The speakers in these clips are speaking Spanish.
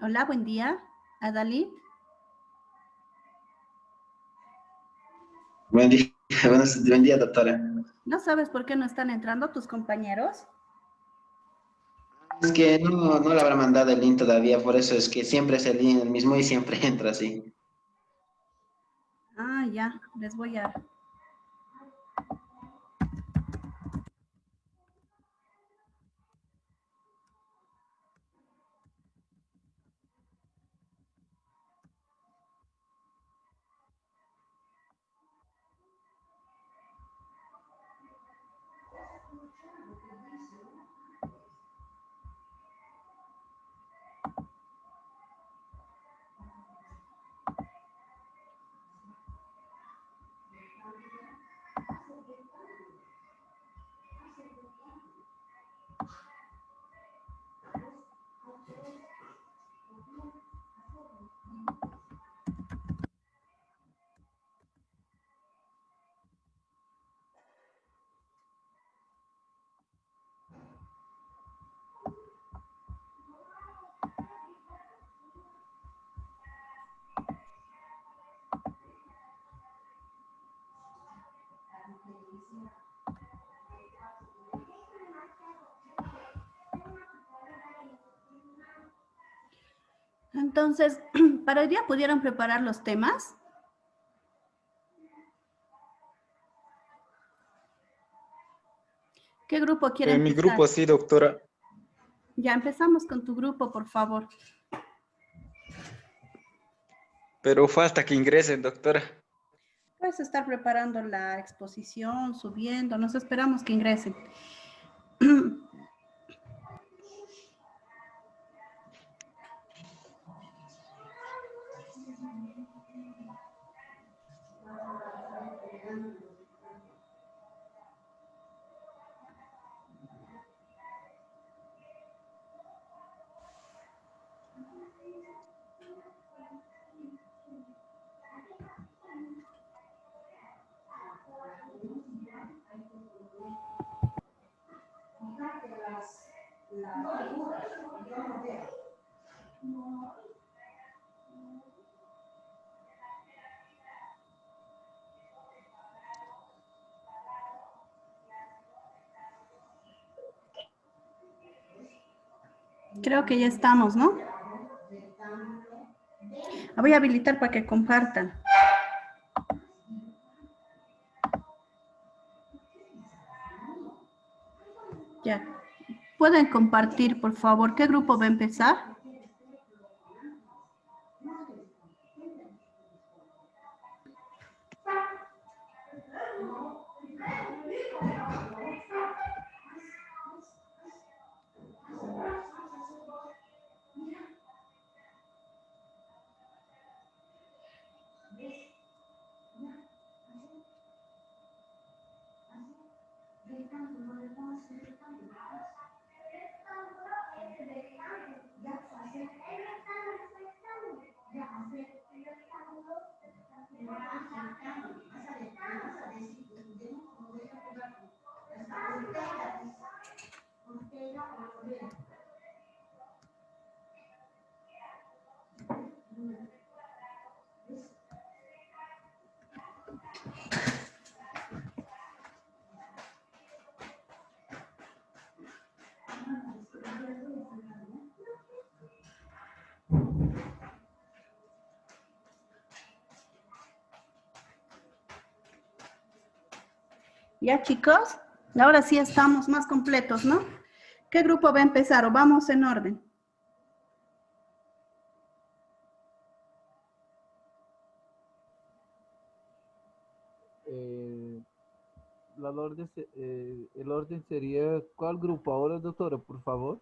Hola, buen día. Adalid. Buen día, buen día, doctora. ¿No sabes por qué no están entrando tus compañeros? Es que no le habrá mandado el link todavía, por eso es que siempre es el link el mismo y siempre entra así. Ah, ya, les voy a... Entonces, ¿para hoy día pudieron preparar los temas? ¿Qué grupo quiere Mi empezar? grupo sí, doctora, Ya empezamos con tu grupo, por favor. pero falta que ingresen, doctora. Puedes estar preparando la exposición, subiendo, nos esperamos que ingresen. Creo que ya estamos, ¿no? La voy a habilitar para que compartan. Ya. ¿Pueden compartir, por favor? ¿Qué grupo va a empezar? Ya, chicos, ahora sí estamos más completos, ¿no? ¿Qué grupo va a empezar o vamos en orden? El orden sería, ¿cuál grupo ahora, doctora, por favor?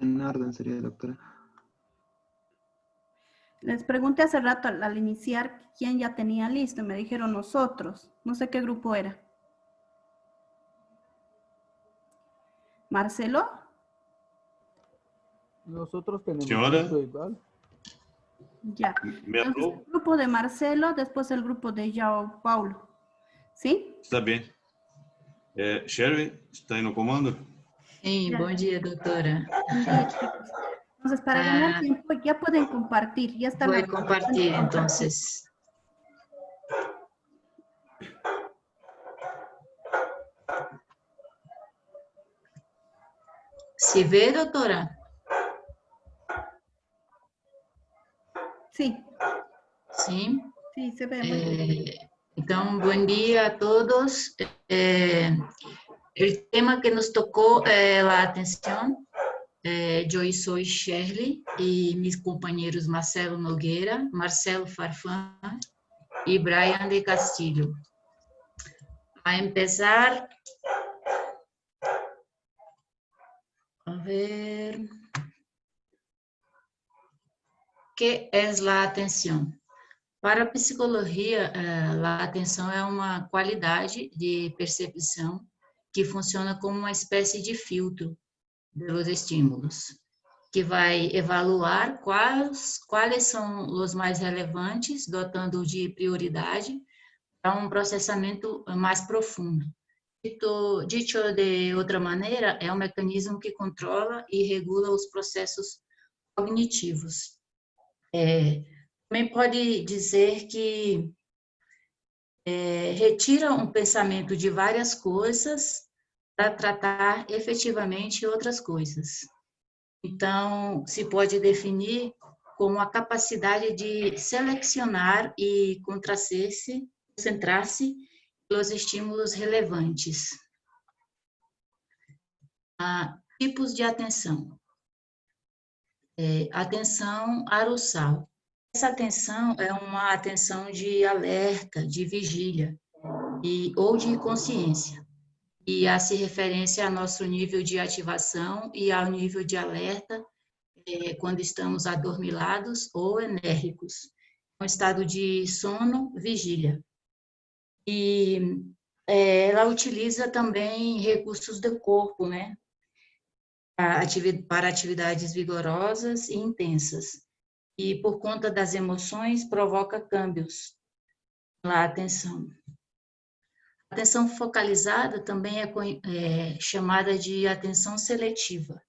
En orden sería, doctora. Les pregunté hace rato al iniciar quién ya tenía listo y me dijeron nosotros. No sé qué grupo era. ¿Marcelo? Nosotros tenemos Senhora, listo igual. Ya. me Entonces, alô? el grupo de Marcelo, después el grupo de João Paulo. ¿Sí? Está bem. Sherry, está aí no comando? Sim, Ya. bom dia, doutora. Buen día, chicos. Entonces, para ganar tiempo, ya pueden compartir. Ya está Voy la a compartir entonces. ¿Se ve, doctora? Sí, Sí. sí, se ve muy bien. Então, bom dia a todos. El tema que nos tocó la atención. Yo soy Shirley y mis compañeros Marcelo Nogueira, Marcelo Farfán y Brian de Castillo. A empezar, a ver, ¿qué es la atención? Para a psicologia, a atenção é uma qualidade de percepção que funciona como uma espécie de filtro dos estímulos, que vai evaluar quais são os mais relevantes, dotando de prioridade para um processamento mais profundo. Dito de outra maneira, é um mecanismo que controla e regula os processos cognitivos. Também pode dizer que retira um pensamento de várias coisas para tratar efetivamente outras coisas. Então, se pode definir como a capacidade de selecionar e concentrar-se nos estímulos relevantes. Tipos de atenção. Atenção arousal. Essa atenção é uma atenção de alerta, de vigília ou de consciência. E hace referência ao nosso nível de ativação e ao nível de alerta quando estamos adormilados ou enérgicos. Um estado de sono, vigília. E ela utiliza também recursos do corpo, né? Para atividades vigorosas e intensas. E, por conta das emoções, provoca câmbios na atenção. A atenção focalizada também é chamada de atenção seletiva.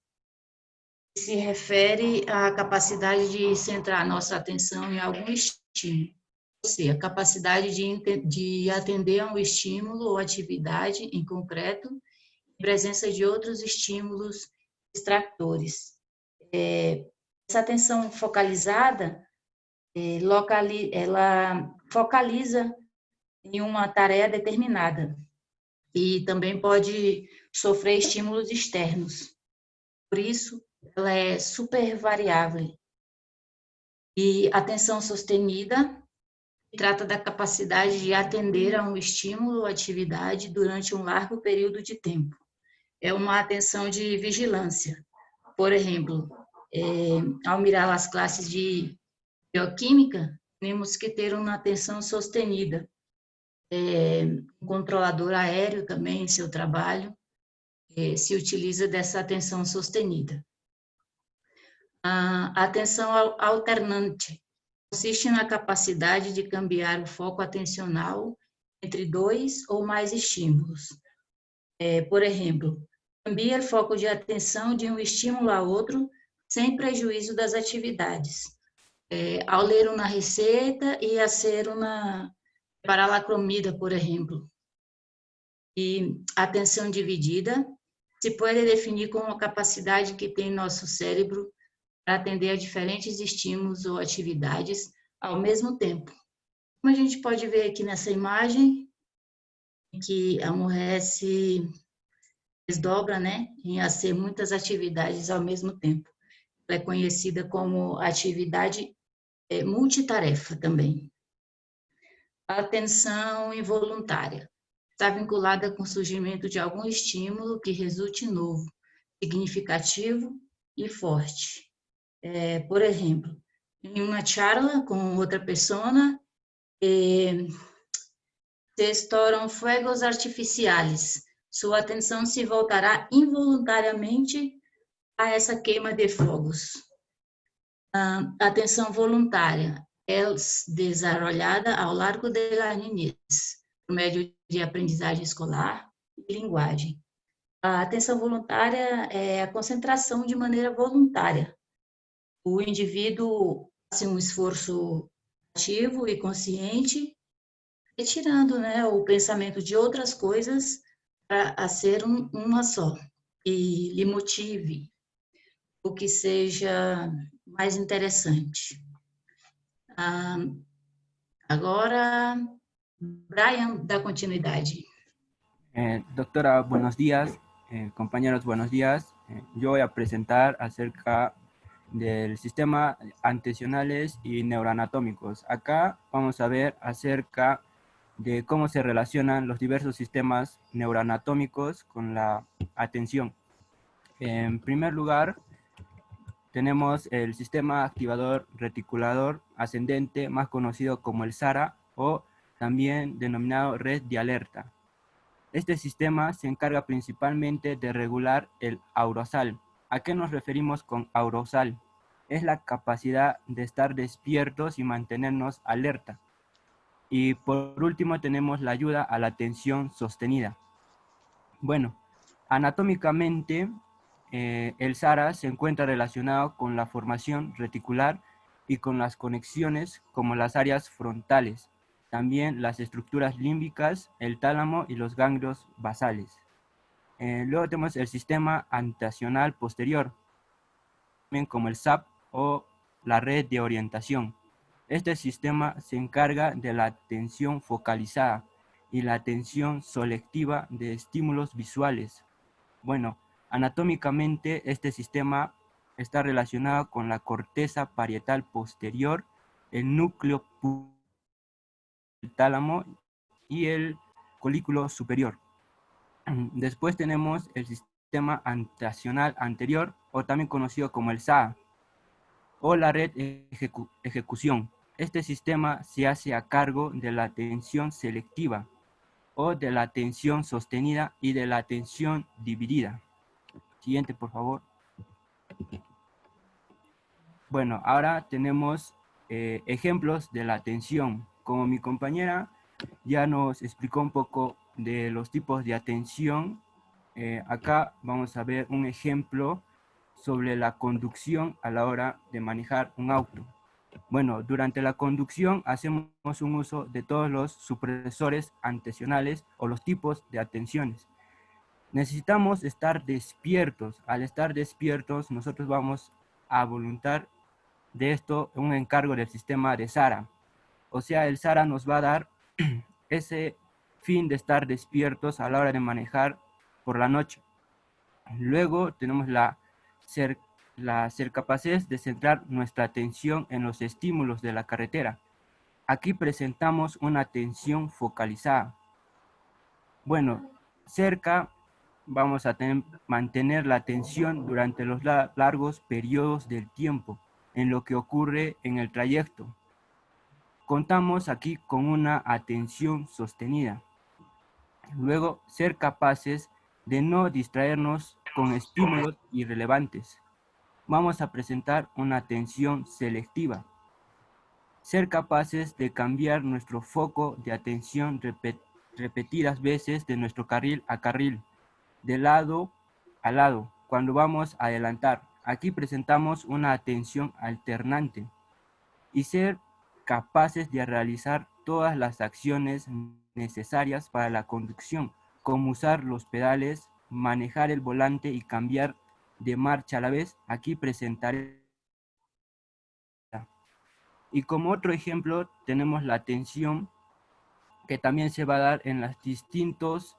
Se refere à capacidade de centrar nossa atenção em algum estímulo, ou seja, a capacidade de atender a um estímulo ou atividade em concreto, em presença de outros estímulos distractores. Essa atenção focalizada, ela focaliza em uma tarefa determinada e também pode sofrer estímulos externos. Por isso, ela é super variável. E atenção sostenida trata da capacidade de atender a um estímulo ou atividade durante um largo período de tempo. É uma atenção de vigilância. Por exemplo, ao mirar as classes de bioquímica, temos que ter uma atenção sostenida. Um controlador aéreo também, em seu trabalho, se utiliza dessa atenção sostenida. A atenção alternante consiste na capacidade de cambiar o foco atencional entre dois ou mais estímulos. Por exemplo, cambia o foco de atenção de um estímulo a outro sem prejuízo das atividades. Ao ler uma receita e a ser preparar a comida, por exemplo. E atenção dividida se pode definir como a capacidade que tem nosso cérebro para atender a diferentes estímulos ou atividades ao mesmo tempo. Como a gente pode ver aqui nessa imagem, que a mulher se desdobra, né, em fazer muitas atividades ao mesmo tempo. Ela é conhecida como atividade multitarefa também. A atenção involuntária está vinculada com o surgimento de algum estímulo que resulte novo, significativo e forte. Por exemplo, em uma charla com outra pessoa, se estouram fogos artificiais, sua atenção se voltará involuntariamente a essa queima de fogos. A atenção voluntária é desenvolvida ao largo da niñez, por meio de aprendizagem escolar e linguagem. A atenção voluntária é a concentração de maneira voluntária o indivíduo faz um esforço ativo e consciente, retirando, né, o pensamento de outras coisas para ser uma só, e lhe motive o que seja mais interessante. Agora, Brian dá continuidade. Doctora, buenos días. Compañeros, buenos días. Yo voy a presentar acerca del sistema atencionales y neuroanatómicos. Acá vamos a ver acerca de cómo se relacionan los diversos sistemas neuroanatómicos con la atención. En primer lugar, tenemos el sistema activador reticulador ascendente, más conocido como el SARA, o también denominado red de alerta. Este sistema se encarga principalmente de regular el arousal. ¿A qué nos referimos con arousal? Es la capacidad de estar despiertos y mantenernos alerta. Y por último tenemos la ayuda a la atención sostenida. Bueno, anatómicamente el SARA se encuentra relacionado con la formación reticular y con las conexiones como las áreas frontales, también las estructuras límbicas, el tálamo y los ganglios basales. Luego tenemos el sistema anteacional posterior, también como el SAP o la red de orientación. Este sistema se encarga de la atención focalizada y la atención selectiva de estímulos visuales. Bueno, anatómicamente este sistema está relacionado con la corteza parietal posterior, el núcleo el tálamo y el colículo superior. Después tenemos el sistema anteacional anterior, o también conocido como el SAA, o la red ejecución. Este sistema se hace a cargo de la atención selectiva, o de la atención sostenida y de la atención dividida. Siguiente, por favor. Bueno, ahora tenemos ejemplos de la atención. Como mi compañera ya nos explicó un poco de los tipos de atención, acá vamos a ver un ejemplo sobre la conducción a la hora de manejar un auto. Bueno, durante la conducción hacemos un uso de todos los supresores atencionales o los tipos de atenciones. Necesitamos estar despiertos. Al estar despiertos, nosotros vamos a voluntad de esto un encargo del sistema de SARA. O sea, el SARA nos va a dar ese fin de estar despiertos a la hora de manejar por la noche. Luego tenemos la ser capaces de centrar nuestra atención en los estímulos de la carretera. Aquí presentamos una atención focalizada. Bueno, cerca vamos a mantener la atención durante los largos periodos del tiempo en lo que ocurre en el trayecto. Contamos aquí con una atención sostenida. Luego, ser capaces de no distraernos con estímulos irrelevantes. Vamos a presentar una atención selectiva. Ser capaces de cambiar nuestro foco de atención repetidas veces de nuestro carril a carril, de lado a lado, cuando vamos a adelantar. Aquí presentamos una atención alternante. Y ser capaces de realizar todas las acciones necesarias para la conducción, como usar los pedales, manejar el volante y cambiar de marcha a la vez. Aquí presentaré. Y como otro ejemplo tenemos la atención que también se va a dar en los distintos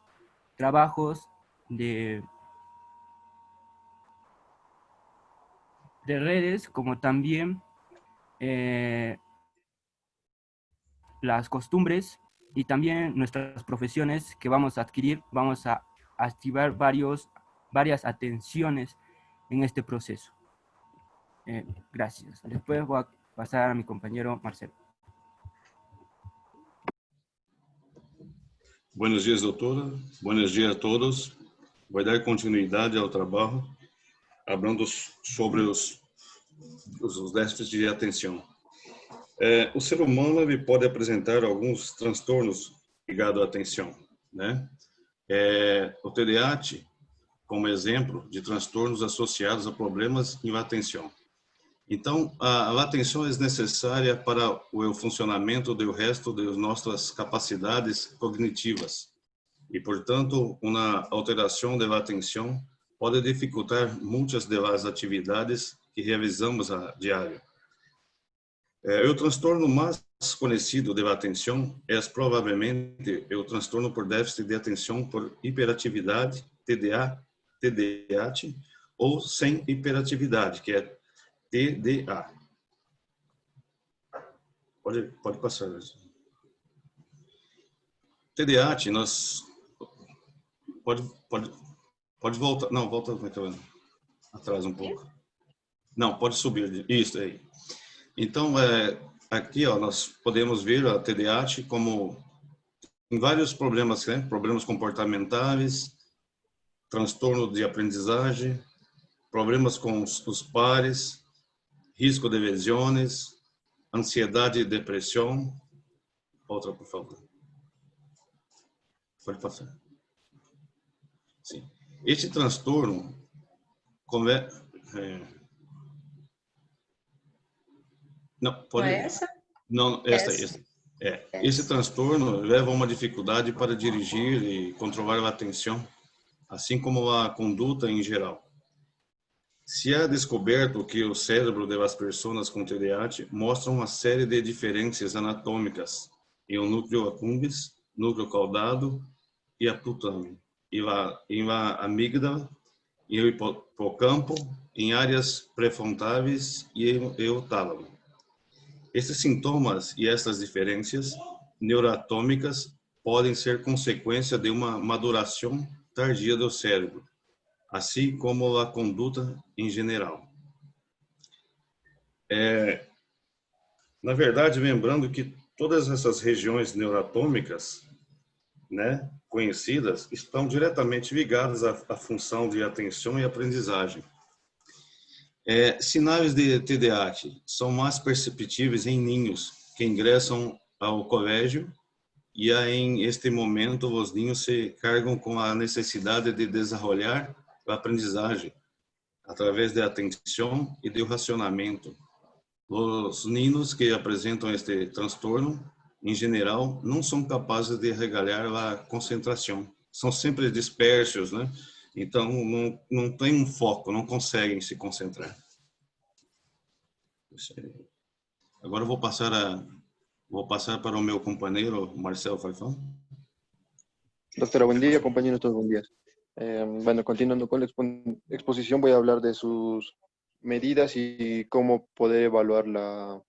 trabajos de redes, como también las costumbres y también nuestras profesiones que vamos a adquirir. Vamos a activar varias atenciones en este proceso. Gracias. Después voy a pasar a mi compañero Marcelo. Buenos días, doutora. Buenos días a todos. Voy a dar continuidade ao trabalho, hablando sobre os déficits de atenção. O ser humano ele pode apresentar alguns transtornos ligados à atenção, né? O TDAH, como exemplo de transtornos associados a problemas em atenção. Então, a atenção é necessária para o funcionamento do resto das nossas capacidades cognitivas. E, portanto, uma alteração da atenção pode dificultar muitas das atividades que realizamos a diário. O transtorno mais conhecido da atenção é provavelmente o transtorno por déficit de atenção por hiperatividade, TDAH, ou sem hiperatividade, que é TDA. Pode passar. TDAH, nós... Pode voltar. Não, volta atrás um pouco. Não, pode subir. Isso aí. Então, aqui nós podemos ver a TDAH como em vários problemas, né? Problemas comportamentais, transtorno de aprendizagem, problemas com os pares, risco de lesões, ansiedade e depressão. Outra, por favor. Pode passar. Sim. Este transtorno não, pode... Não é essa? Não, essa. Esse transtorno leva a uma dificuldade para dirigir e controlar a atenção, assim como a conduta em geral. Se é descoberto que o cérebro das pessoas com TDAH mostra uma série de diferenças anatômicas em o núcleo accumbens, núcleo caudado e a putame, e a amígdala, e o hipocampo, em áreas pré-frontais e o tálamo. Esses sintomas e essas diferenças neuroanatômicas podem ser consequência de uma maduração tardia do cérebro, assim como a conduta em geral. Na verdade, lembrando que todas essas regiões neuroanatômicas, né, conhecidas, estão diretamente ligadas à função de atenção e aprendizagem. Sinais de TDAH são mais perceptíveis em ninhos que ingressam ao colégio e em este momento os ninhos se carregam com a necessidade de desenvolver a aprendizagem através da atenção e do racionamento. Os ninos que apresentam este transtorno, em geral, não são capazes de regalar a concentração. São sempre dispersos, né? Então, não tem um foco, não conseguem se concentrar. Agora eu vou passar para o meu companheiro, Marcelo Faifão. Doctora, buen día, compañeros, todos buen día. Bueno, continuando con la exposición, voy a hablar de sus medidas y cómo poder evaluar la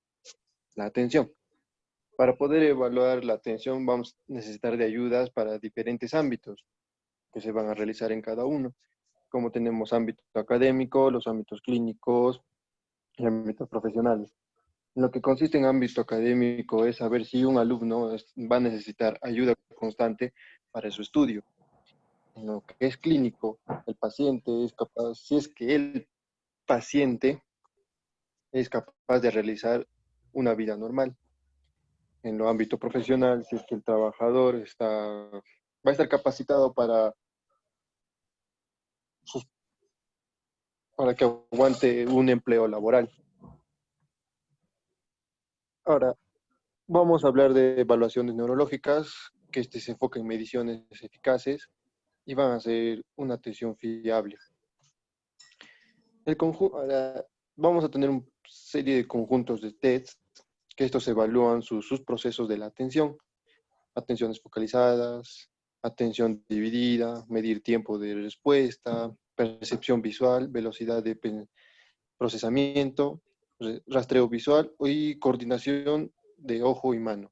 atención. Para poder evaluar la atención vamos a necesitar de ayudas para diferentes ámbitos que se van a realizar en cada uno. Como tenemos ámbito académico, los ámbitos clínicos y ámbitos profesionales. Lo que consiste en ámbito académico es saber si un alumno va a necesitar ayuda constante para su estudio. En lo que es clínico, el paciente es capaz, si es que el paciente es capaz de realizar una vida normal. En lo ámbito profesional, si es que el trabajador va a estar capacitado para que aguante un empleo laboral. Ahora, vamos a hablar de evaluaciones neurológicas, que se enfoca en mediciones eficaces y van a ser una atención fiable. Ahora, vamos a tener una serie de conjuntos de tests, que estos evalúan sus procesos de la atención. Atenciones focalizadas, atención dividida, medir tiempo de respuesta, percepción visual, velocidad de procesamiento, rastreo visual y coordinación de ojo y mano.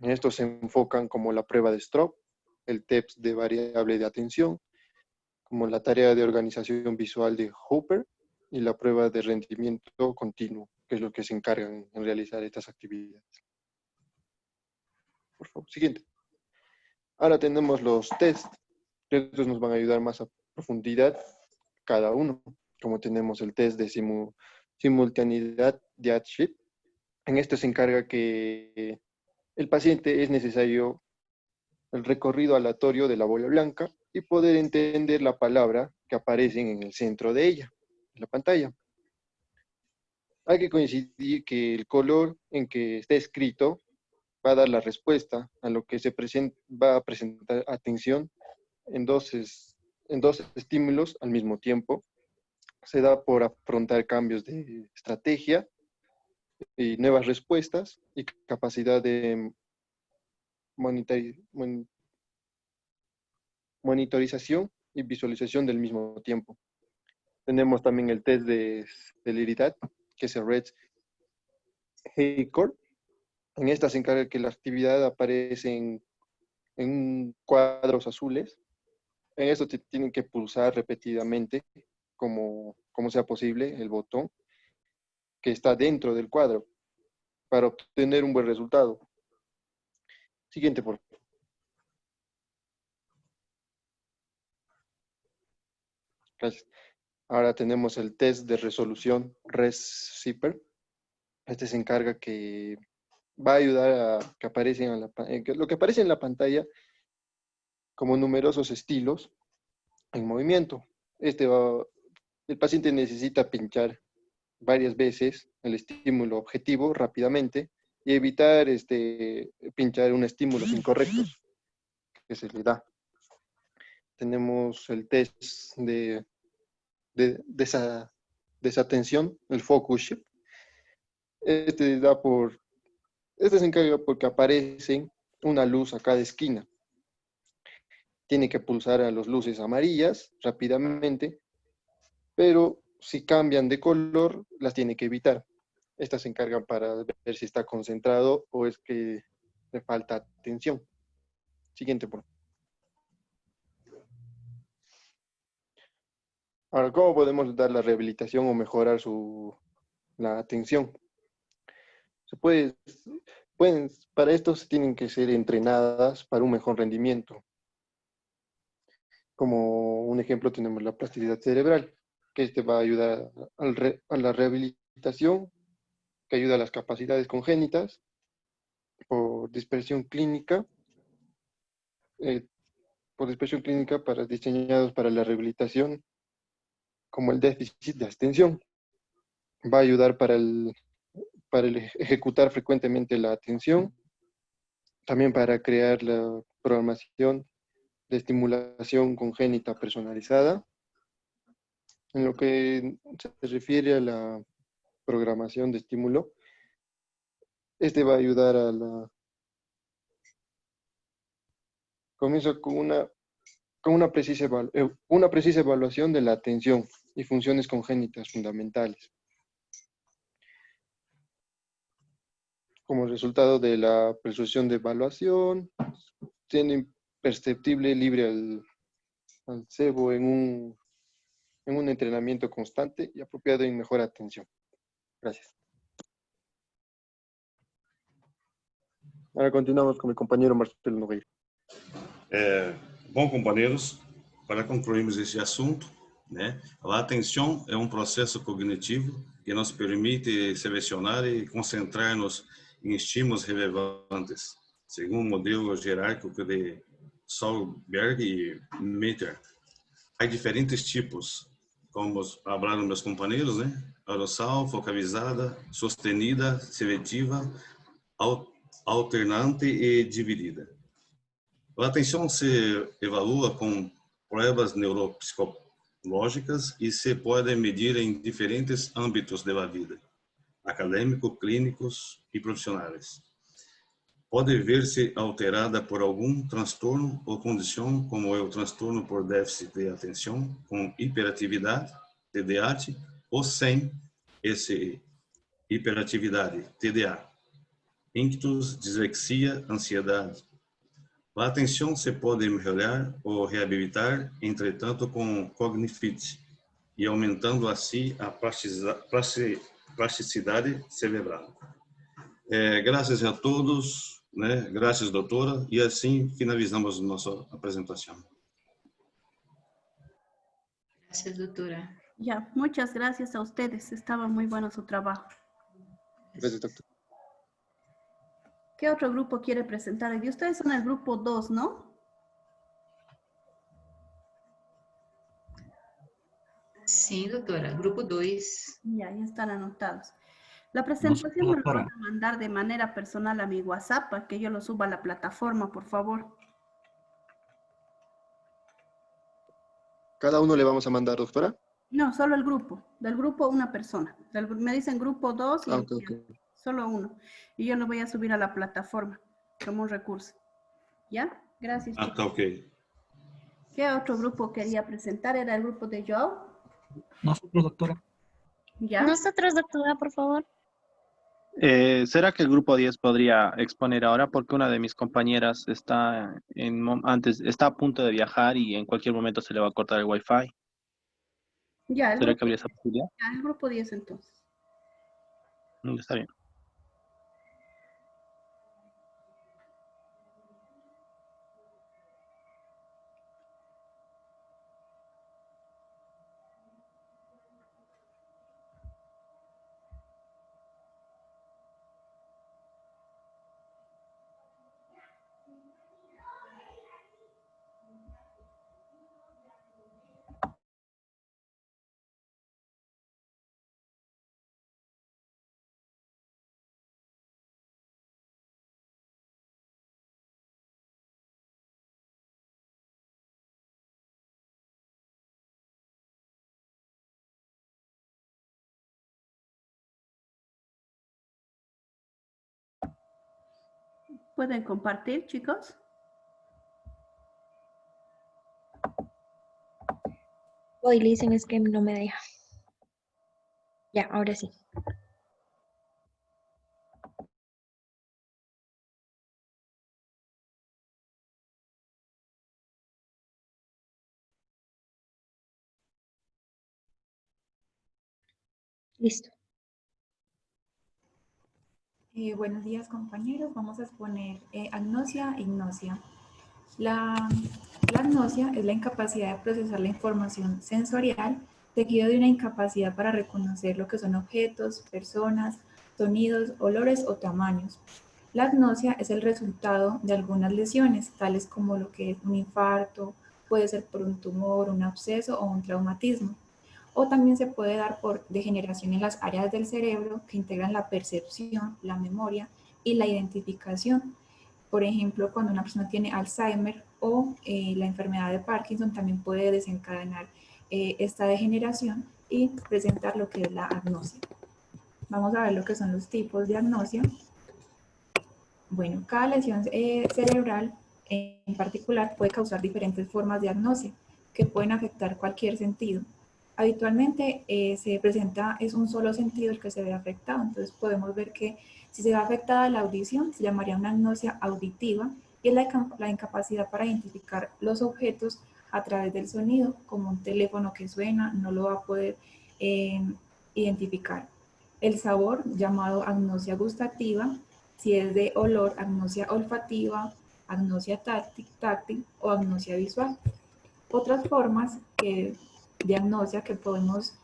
En estos se enfocan como la prueba de Stroop, el test de variable de atención, como la tarea de organización visual de Hooper y la prueba de rendimiento continuo, que es lo que se encargan en realizar estas actividades. Por favor, siguiente. Ahora tenemos los tests, que estos nos van a ayudar más a profundidad cada uno, como tenemos el test de simultaneidad de Adsheet. En esto se encarga que el paciente es necesario el recorrido aleatorio de la bola blanca y poder entender la palabra que aparece en el centro de ella, en la pantalla. Hay que coincidir que el color en que está escrito va a dar la respuesta a lo que va a presentar atención en dos estímulos al mismo tiempo. Se da por afrontar cambios de estrategia y nuevas respuestas y capacidad de monitorización y visualización del mismo tiempo. Tenemos también el test de celeridad, que es el Red-Haycourt. En esta se encarga que la actividad aparece en cuadros azules. En esto tienen que pulsar repetidamente, como sea posible, el botón que está dentro del cuadro para obtener un buen resultado. Siguiente, por favor. Gracias. Ahora tenemos el test de resolución ResZipper. Este se encarga que va a ayudar a que lo que aparece en la pantalla como numerosos estilos en movimiento. El paciente necesita pinchar varias veces el estímulo objetivo rápidamente y evitar pinchar un estímulo incorrectos que se le da. Tenemos el test de desatención, el focus shift. Este se encarga porque aparece una luz a cada esquina. Tiene que pulsar a las luces amarillas rápidamente, pero si cambian de color, las tiene que evitar. Estas se encargan para ver si está concentrado o es que le falta atención. Siguiente, por favor. Ahora, ¿cómo podemos dar la rehabilitación o mejorar la atención? Para esto se tienen que ser entrenadas para un mejor rendimiento. Como un ejemplo tenemos la plasticidad cerebral, que va a ayudar a la rehabilitación, que ayuda a las capacidades congénitas, por dispersión clínica diseñados para la rehabilitación, como el déficit de atención. Va a ayudar para ejecutar frecuentemente la atención, también para crear la programación de estimulación congénita personalizada. En lo que se refiere a la programación de estímulo, va a ayudar comienza con una precisa evaluación de la atención y funciones congénitas fundamentales. Como resultado de la persuasión de evaluación, tiene imperceptible libre al cebo en un entrenamiento constante y apropiado y mejor atención. Gracias. Ahora continuamos con mi compañero Marcelo Nogueira. Bom, companheiros, para concluirmos este assunto, né, a atenção é um processo cognitivo que nos permite selecionar e concentrar-nos em estímulos relevantes, segundo o modelo hierárquico de Solberg e Mitter. Há diferentes tipos, como falaram meus companheiros, né? Arossal, focalizada, sostenida, seletiva, alternante e dividida. A atenção se evalua com provas neuropsicológicas e se pode medir em diferentes âmbitos da vida, acadêmico, clínicos e profissionais. Pode ver-se alterada por algum transtorno ou condição, como é o transtorno por déficit de atenção, com hiperatividade, TDAH, ou sem esse hiperatividade, TDA, ímpetos, dislexia, ansiedade. A atenção se pode melhorar ou reabilitar, entretanto, com Cognifit, e aumentando assim a plasticidade cerebral. Graças a todos, né? Graças, doutora, e assim finalizamos nossa apresentação. Gracias, doctora. Ya, muchas gracias a ustedes. Estaba muy bueno su trabajo. Gracias, doctor. ¿Qué otro grupo quiere presentar? Y ustedes son el grupo 2, ¿no? Sim, doutora. Grupo 2. Ya están anotados. La presentación me la doctora. van a mandar de manera personal a mi WhatsApp para que yo lo suba a la plataforma, por favor. Cada uno le vamos a mandar, doctora. No, solo el grupo. Del grupo una persona. Me dicen grupo 2 y Ah, ok, ok. solo uno. Y yo lo voy a subir a la plataforma como un recurso. ¿Ya? Gracias, Ah, chicos. tá ok. ¿Qué otro grupo quería presentar? ¿Era el grupo de Joao? Nosotros, doctora. ¿Ya? Nosotros, doctora, por favor. ¿Será que el grupo 10 podría exponer ahora? Porque una de mis compañeras está a punto de viajar y en cualquier momento se le va a cortar el wifi. Ya, ¿Será que habría esa posibilidad? el grupo 10 entonces. Está bien. ¿Pueden compartir, chicos? Hoy le dicen es que no me deja. Ya, ahora sí. Listo. Buenos días, compañeros. Vamos a exponer agnosia e ignosia. La agnosia es la incapacidad de procesar la información sensorial seguido de una incapacidad para reconocer lo que son objetos, personas, sonidos, olores o tamaños. La agnosia es el resultado de algunas lesiones, tales como lo que es un infarto, puede ser por un tumor, un absceso o un traumatismo. O también se puede dar por degeneración en las áreas del cerebro que integran la percepción, la memoria y la identificación. Por ejemplo, cuando una persona tiene Alzheimer o la enfermedad de Parkinson también puede desencadenar esta degeneración y presentar lo que es la agnosia. Vamos a ver lo que son los tipos de agnosia. Bueno, cada lesión cerebral en particular puede causar diferentes formas de agnosia que pueden afectar cualquier sentido. Habitualmente se presenta, es un solo sentido el que se ve afectado, entonces podemos ver que si se ve afectada la audición se llamaría una agnosia auditiva y es la incapacidad para identificar los objetos a través del sonido, como un teléfono que suena, no lo va a poder identificar. El sabor, llamado agnosia gustativa, si es de olor, agnosia olfativa, agnosia táctil o agnosia visual. Otras formas de agnosia que podemos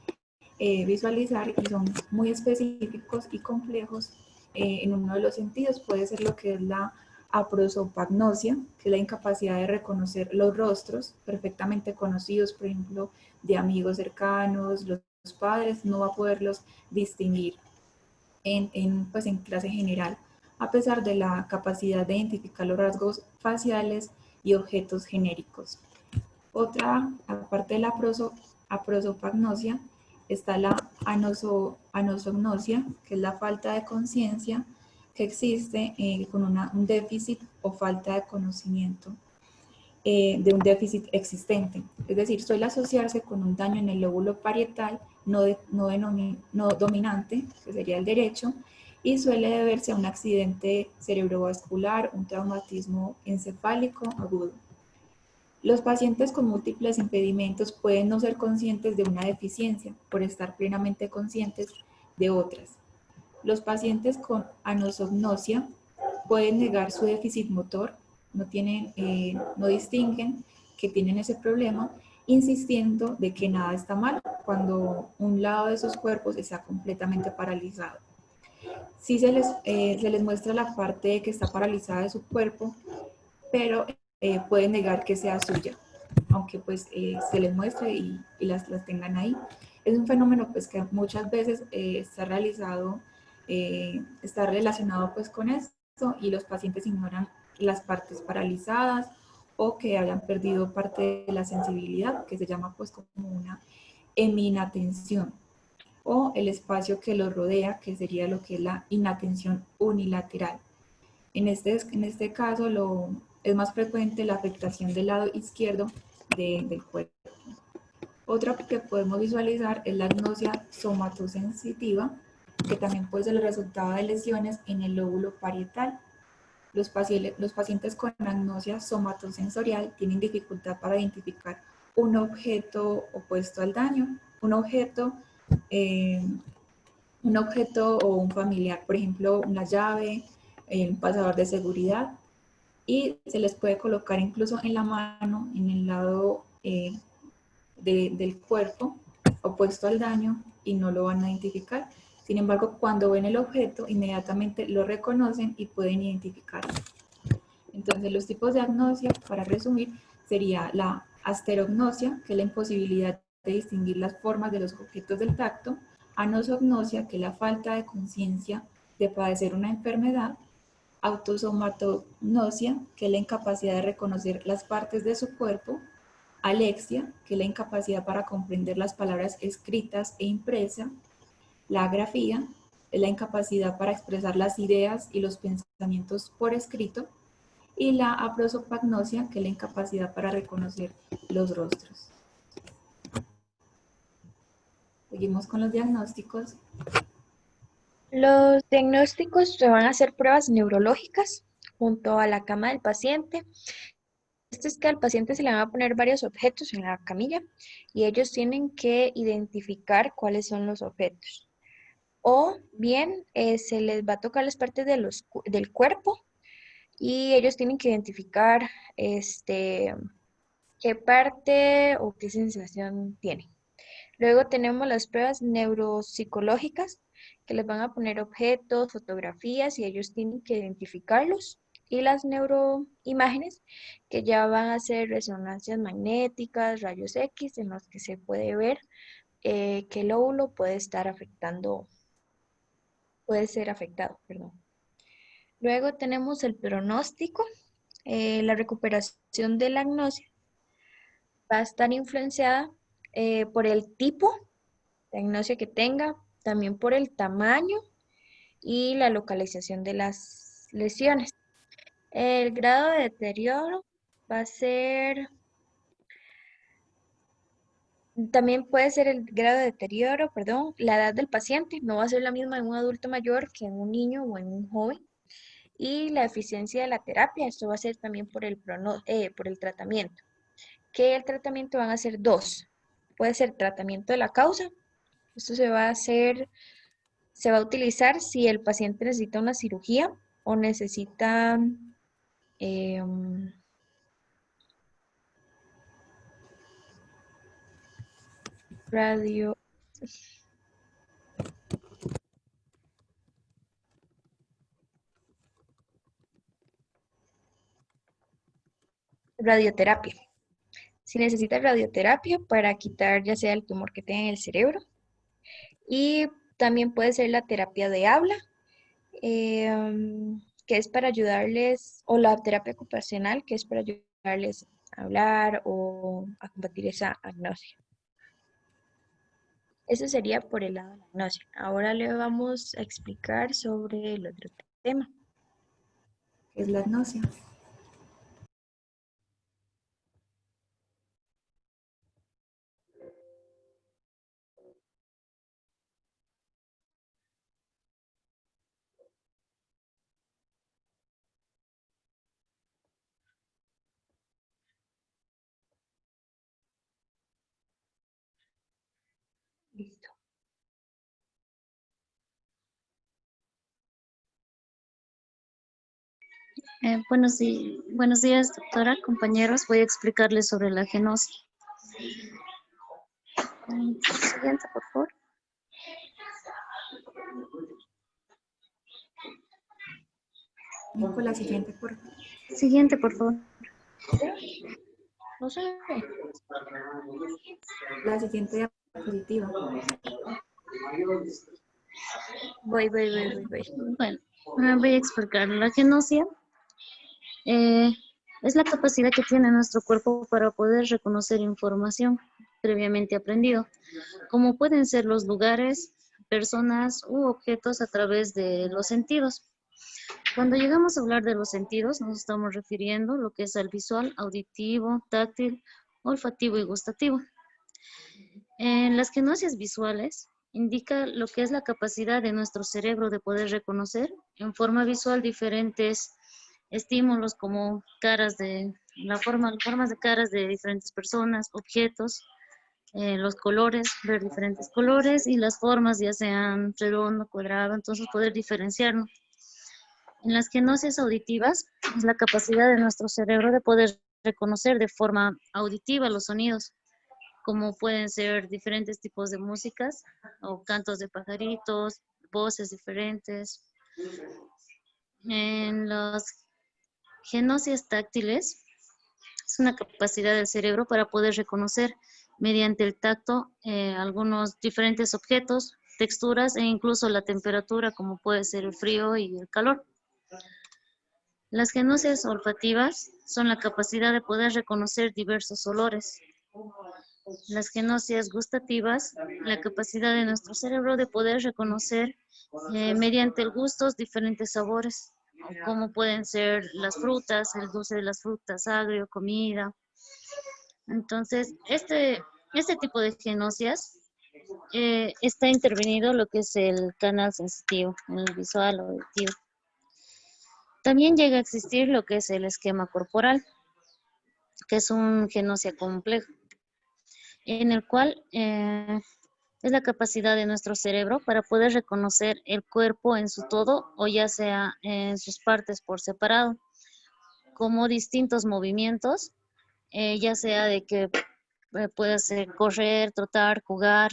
visualizar y son muy específicos y complejos en uno de los sentidos puede ser lo que es la aprosopagnosia, que es la incapacidad de reconocer los rostros perfectamente conocidos, por ejemplo, de amigos cercanos, los padres, no va a poderlos distinguir en clase general, a pesar de la capacidad de identificar los rasgos faciales y objetos genéricos. Otra, aparte de la aprosopagnosia, está la anosognosia, que es la falta de conciencia que existe con un déficit o falta de conocimiento de un déficit existente. Es decir, suele asociarse con un daño en el lóbulo parietal no dominante, que sería el derecho, y suele deberse a un accidente cerebrovascular, un traumatismo encefálico agudo. Los pacientes con múltiples impedimentos pueden no ser conscientes de una deficiencia por estar plenamente conscientes de otras. Los pacientes con anosognosia pueden negar su déficit motor, no distinguen que tienen ese problema, insistiendo de que nada está mal cuando un lado de sus cuerpos está completamente paralizado. Sí se les muestra la parte que está paralizada de su cuerpo, pero pueden negar que sea suya, aunque pues se les muestre y las tengan ahí. Es un fenómeno pues que muchas veces está realizado está relacionado pues con esto y los pacientes ignoran las partes paralizadas o que hayan perdido parte de la sensibilidad, que se llama pues como una heminatención, o el espacio que los rodea, que sería lo que es la inatención unilateral. En este caso es más frecuente la afectación del lado izquierdo del cuerpo. Otra que podemos visualizar es la agnosia somatosensitiva, que también puede ser el resultado de lesiones en el lóbulo parietal. Los pacientes con agnosia somatosensorial tienen dificultad para identificar un objeto opuesto al daño, un objeto o un familiar, por ejemplo, una llave, un pasador de seguridad, y se les puede colocar incluso en la mano, en el lado del cuerpo opuesto al daño y no lo van a identificar. Sin embargo, cuando ven el objeto, inmediatamente lo reconocen y pueden identificarlo. Entonces, los tipos de agnosia, para resumir, sería la asterognosia, que es la imposibilidad de distinguir las formas de los objetos del tacto; anosognosia, que es la falta de conciencia de padecer una enfermedad; autosomatognosia, que es la incapacidad de reconocer las partes de su cuerpo; alexia, que es la incapacidad para comprender las palabras escritas e impresas; la agrafía es la incapacidad para expresar las ideas y los pensamientos por escrito; y la aprosopagnosia, que es la incapacidad para reconocer los rostros. Seguimos con los diagnósticos. Los diagnósticos se van a hacer pruebas neurológicas junto a la cama del paciente. Esto es que al paciente se le van a poner varios objetos en la camilla y ellos tienen que identificar cuáles son los objetos. O bien se les va a tocar las partes del cuerpo y ellos tienen que identificar qué parte o qué sensación tienen. Luego tenemos las pruebas neuropsicológicas, que les van a poner objetos, fotografías y ellos tienen que identificarlos. Y las neuroimágenes, que ya van a ser resonancias magnéticas, rayos X, en los que se puede ver qué lóbulo puede ser afectado. Luego tenemos el pronóstico. La recuperación de la agnosia va a estar influenciada por el tipo de agnosia que tenga, también por el tamaño y la localización de las lesiones. El grado de deterioro va a ser, también puede ser el grado de deterioro, la edad del paciente, no va a ser la misma en un adulto mayor que en un niño o en un joven. Y la eficiencia de la terapia, esto va a ser también por el tratamiento. Que el tratamiento van a ser dos. Puede ser tratamiento de la causa. Esto se va a utilizar si el paciente necesita una cirugía o necesita radioterapia. Si necesita radioterapia para quitar ya sea el tumor que tenga en el cerebro. Y también puede ser la terapia de habla, que es para ayudarles, o la terapia ocupacional, que es para ayudarles a hablar o a combatir esa agnosia. Eso sería por el lado de la agnosia. Ahora le vamos a explicar sobre el otro tema. ¿Qué es la agnosia? Listo. Buenos días, doctora, compañeros. Voy a explicarles sobre la agnosia. Siguiente, por favor. Con la siguiente, por favor. Siguiente, por favor. No sé. La siguiente diapositiva. Voy. Bueno, voy a explicar. La agnosia es la capacidad que tiene nuestro cuerpo para poder reconocer información previamente aprendido, como pueden ser los lugares, personas u objetos a través de los sentidos. Cuando llegamos a hablar de los sentidos, nos estamos refiriendo a lo que es al visual, auditivo, táctil, olfativo y gustativo. En las agnosias visuales indica lo que es la capacidad de nuestro cerebro de poder reconocer en forma visual diferentes estímulos como formas de caras de diferentes personas, objetos, los colores, ver diferentes colores y las formas, ya sean redondo, cuadrado, entonces poder diferenciarlo. En las agnosias auditivas es la capacidad de nuestro cerebro de poder reconocer de forma auditiva los sonidos, como pueden ser diferentes tipos de músicas o cantos de pajaritos, voces diferentes. En las agnosias táctiles es una capacidad del cerebro para poder reconocer mediante el tacto algunos diferentes objetos, texturas e incluso la temperatura, como puede ser el frío y el calor. Las agnosias olfativas son la capacidad de poder reconocer diversos olores. Las agnosias gustativas, la capacidad de nuestro cerebro de poder reconocer mediante el gustos diferentes sabores, como pueden ser las frutas, el dulce de las frutas, agrio, comida. Entonces, este tipo de agnosias está intervenido lo que es el canal sensitivo, el visual o auditivo. También llega a existir lo que es el esquema corporal, que es un agnosia complejo, en el cual es la capacidad de nuestro cerebro para poder reconocer el cuerpo en su todo o ya sea en sus partes por separado, como distintos movimientos, ya sea de que puede ser correr, trotar, jugar,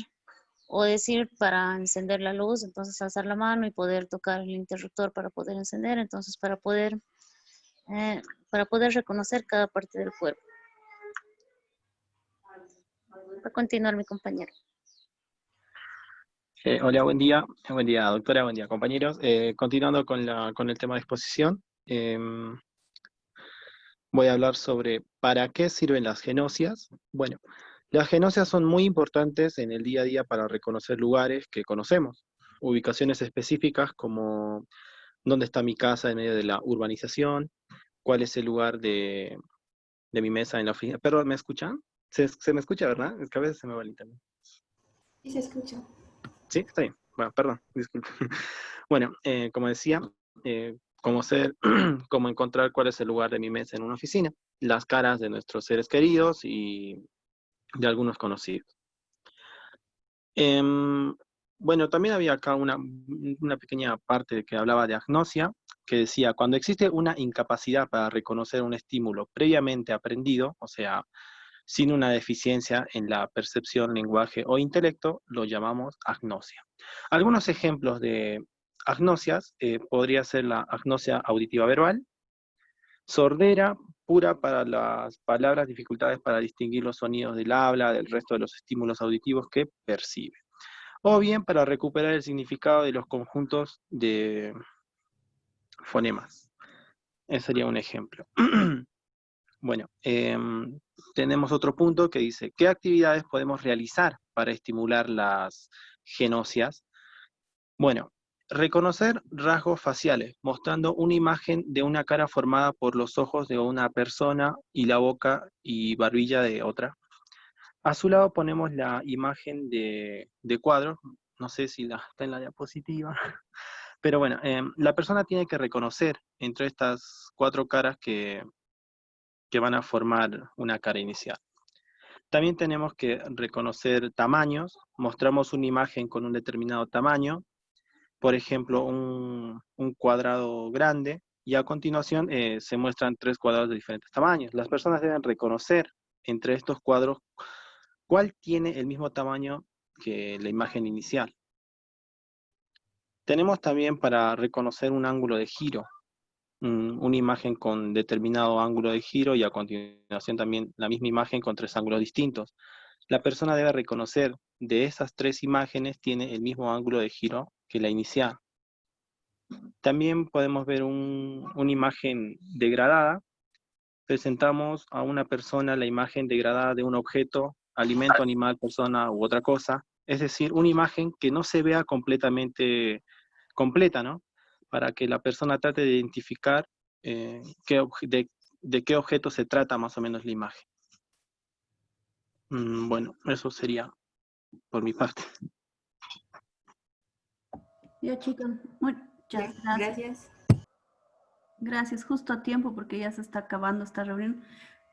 o decir para encender la luz, entonces alzar la mano y poder tocar el interruptor para poder encender, entonces para poder reconocer cada parte del cuerpo. Va a continuar mi compañero. Hola, buen día, doctora, buen día, compañeros. Continuando con el tema de exposición, voy a hablar sobre para qué sirven las agnosias. Bueno, las agnosias son muy importantes en el día a día para reconocer lugares que conocemos, ubicaciones específicas como dónde está mi casa en medio de la urbanización, cuál es el lugar de mi mesa en la oficina. Perdón, ¿me escuchan? ¿Se me escucha, verdad? Es que a veces se me va el internet. Sí, se escucha. Sí, está bien. Bueno, perdón, disculpe. Bueno, como decía, cómo encontrar cuál es el lugar de mi mesa en una oficina, las caras de nuestros seres queridos y de algunos conocidos. Bueno, también había acá una pequeña parte que hablaba de agnosia, que decía, cuando existe una incapacidad para reconocer un estímulo previamente aprendido, o sea, sin una deficiencia en la percepción, lenguaje o intelecto, lo llamamos agnosia. Algunos ejemplos de agnosias podría ser la agnosia auditiva verbal, sordera pura para las palabras, dificultades para distinguir los sonidos del habla, del resto de los estímulos auditivos que percibe. O bien para recuperar el significado de los conjuntos de fonemas. Ese sería un ejemplo. Bueno, tenemos otro punto que dice, ¿qué actividades podemos realizar para estimular las agnosias? Bueno, reconocer rasgos faciales, mostrando una imagen de una cara formada por los ojos de una persona y la boca y barbilla de otra. A su lado ponemos la imagen de cuadros, no sé si está en la diapositiva, pero bueno, la persona tiene que reconocer entre estas 4 caras que van a formar una cara inicial. También tenemos que reconocer tamaños, mostramos una imagen con un determinado tamaño, por ejemplo, un cuadrado grande, y a continuación se muestran 3 cuadrados de diferentes tamaños. Las personas deben reconocer entre estos cuadros cuál tiene el mismo tamaño que la imagen inicial. Tenemos también para reconocer un ángulo de giro, una imagen con determinado ángulo de giro y a continuación también la misma imagen con 3 ángulos distintos. La persona debe reconocer de esas 3 imágenes tiene el mismo ángulo de giro la inicial. También podemos ver una imagen degradada. Presentamos a una persona la imagen degradada de un objeto, alimento, animal, persona u otra cosa. Es decir, una imagen que no se vea completamente completa, ¿no? Para que la persona trate de identificar de qué objeto se trata más o menos la imagen. Bueno, eso sería por mi parte. Ya, chicos, muchas gracias. Gracias. Gracias, justo a tiempo porque ya se está acabando esta reunión.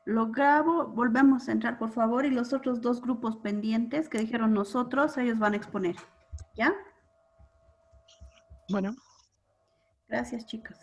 Lo grabo, volvemos a entrar, por favor, y los otros dos grupos pendientes que dijeron nosotros, ellos van a exponer. ¿Ya? Bueno. Gracias, chicos.